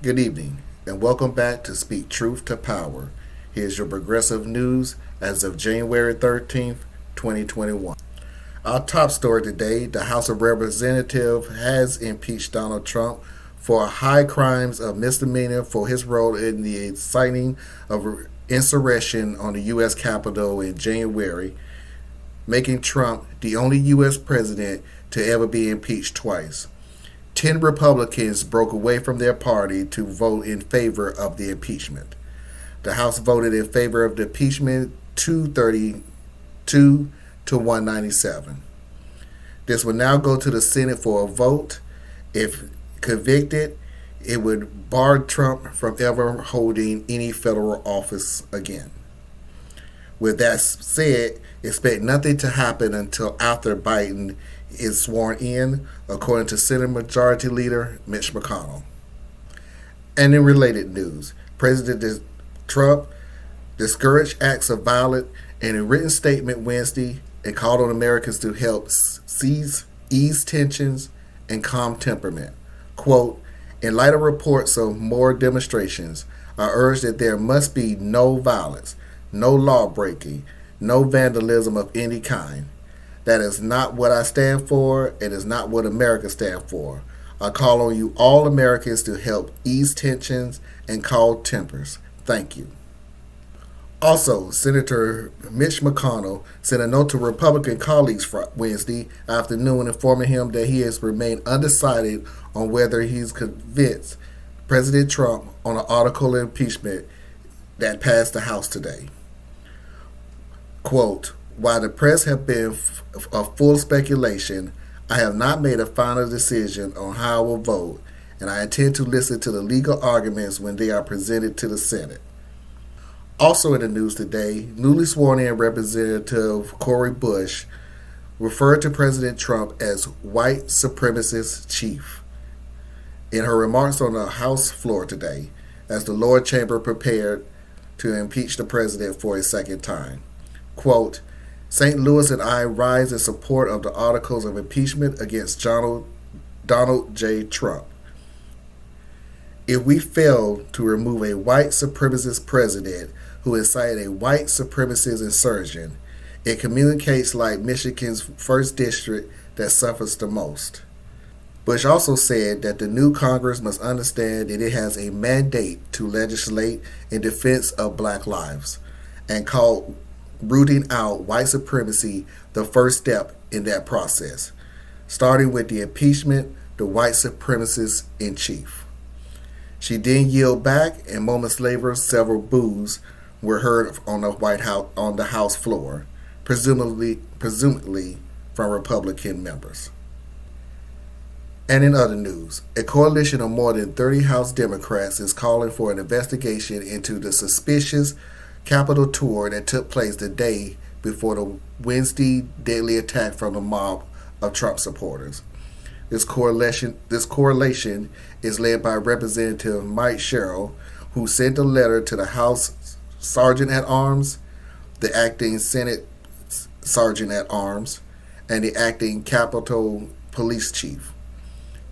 Good evening, and welcome back to Speak Truth to Power. Here's your progressive news as of January 13th, 2021. Our top story today: the House of Representatives has impeached Donald Trump for high crimes of misdemeanor for his role in the inciting of insurrection on the U.S. Capitol in January, making Trump the only U.S. president to ever be impeached twice. 10 Republicans broke away from their party to vote in favor of the impeachment. The House voted in favor of the impeachment 232 to 197. This will now go to the Senate for a vote. If convicted, it would bar Trump from ever holding any federal office again. With that said, expect nothing to happen until after Biden is sworn in, according to Senate Majority Leader Mitch McConnell. And in related news, President Trump discouraged acts of violence in a written statement Wednesday and called on Americans to help ease tensions and calm temperament. Quote, in light of reports of more demonstrations, I urge that there must be no violence, no law breaking, no vandalism of any kind. That is not what I stand for. It is not what America stands for. I call on you, all Americans, to help ease tensions and calm tempers. Thank you. Also, Senator Mitch McConnell sent a note to Republican colleagues Wednesday afternoon informing him that he has remained undecided on whether he's convinced President Trump on an article of impeachment that passed the House today. Quote, while the press have been of full speculation, I have not made a final decision on how I will vote, and I intend to listen to the legal arguments when they are presented to the Senate. Also in the news today, newly sworn in Representative Cori Bush referred to President Trump as white supremacist chief in her remarks on the House floor today, as the lower chamber prepared to impeach the president for a second time. Quote, St. Louis and I rise in support of the articles of impeachment against Donald J. Trump. If we fail to remove a white supremacist president who incited a white supremacist insurrection, it communicates like Michigan's first district that suffers the most. Bush also said that the new Congress must understand that it has a mandate to legislate in defense of black lives, and called rooting out white supremacy the first step in that process, starting with the impeachment the white supremacist in chief. She then yielded back, and moments later, several boos were heard on the House floor, presumably from Republican members. And in other news, a coalition of more than 30 House Democrats is calling for an investigation into the suspicious Capitol tour that took place the day before the Wednesday deadly attack from the mob of Trump supporters. This coalition is led by Representative Mike Sherrill, who sent a letter to the House Sergeant at Arms, the acting Senate Sergeant at Arms, and the acting Capitol Police Chief.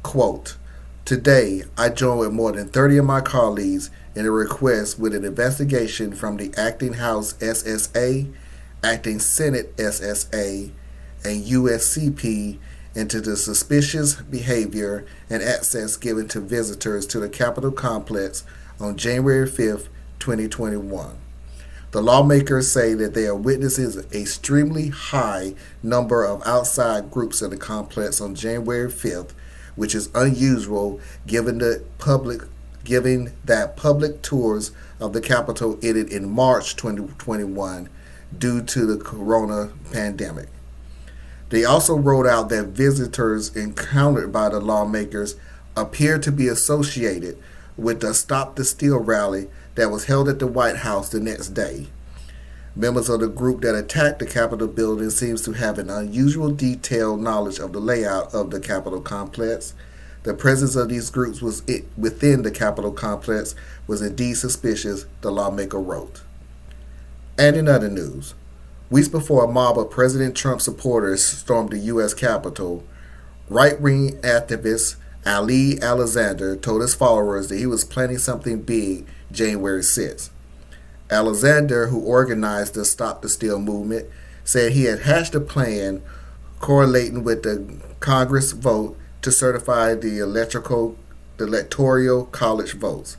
Quote, today, I join with more than 30 of my colleagues in a request with an investigation from the acting House SSA, acting Senate SSA, and USCP into the suspicious behavior and access given to visitors to the Capitol complex on January 5th, 2021. The lawmakers say that they are witnesses an extremely high number of outside groups in the complex on January 5th, which is unusual given that public tours of the Capitol ended in March 2021 due to the corona pandemic. They also wrote out that visitors encountered by the lawmakers appear to be associated with the Stop the Steal rally that was held at the White House the next day. Members of the group that attacked the Capitol building seems to have an unusual detailed knowledge of the layout of the Capitol complex. The presence of these groups within the Capitol complex was indeed suspicious, the lawmaker wrote. And in other news, weeks before a mob of President Trump supporters stormed the U.S. Capitol, right-wing activists Ali Alexander, told his followers that he was planning something big January 6th. Alexander, who organized the Stop the Steal movement, said he had hatched a plan correlating with the Congress vote to certify the electoral college votes,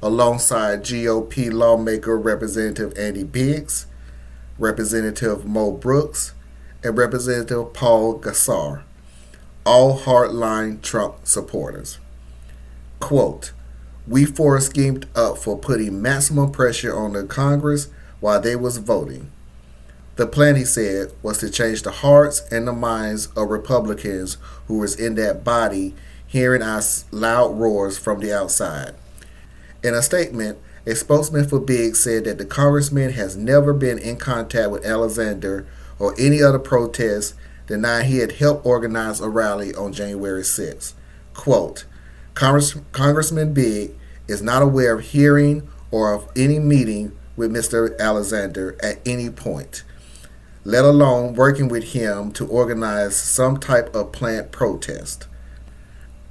alongside GOP lawmaker Representative Andy Biggs, Representative Mo Brooks, and Representative Paul Gosar, all hardline Trump supporters. Quote, "We four schemed up for putting maximum pressure on the Congress while they was voting. The plan," he said, "was to change the hearts and the minds of Republicans who was in that body hearing our loud roars from the outside." In a statement, a spokesman for Biggs said that the congressman has never been in contact with Alexander or any other protests, denying he had helped organize a rally on January 6th. Quote, Congressman Biggs is not aware of hearing or of any meeting with Mr. Alexander at any point, let alone working with him to organize some type of planned protest.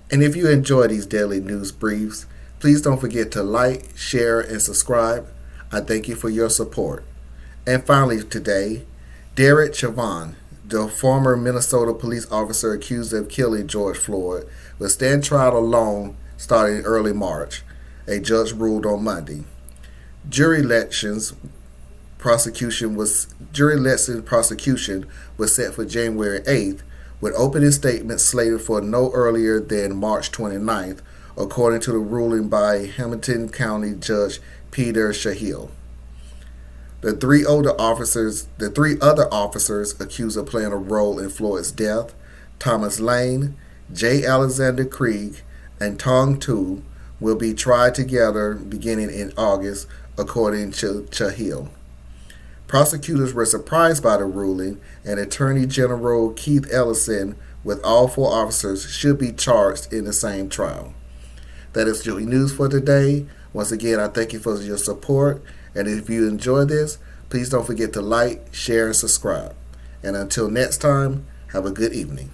And if you enjoy these daily news briefs, please don't forget to like, share, and subscribe. I thank you for your support. And finally today, Derek Chauvin, the former Minnesota police officer accused of killing George Floyd, will stand trial alone starting early March, a judge ruled on Monday. Jury election prosecution was set for January 8th, with opening statements slated for no earlier than March 29th, according to the ruling by Hamilton County Judge Peter Shahill. The three other officers accused of playing a role in Floyd's death, Thomas Lane, J. Alexander Krieg, and Tong Tu, will be tried together beginning in August, according to Shahill. Prosecutors were surprised by the ruling, and Attorney General Keith Ellison, with all four officers, should be charged in the same trial. That is your news for today. Once again, I thank you for your support. And if you enjoy this, please don't forget to like, share, and subscribe. And until next time, have a good evening.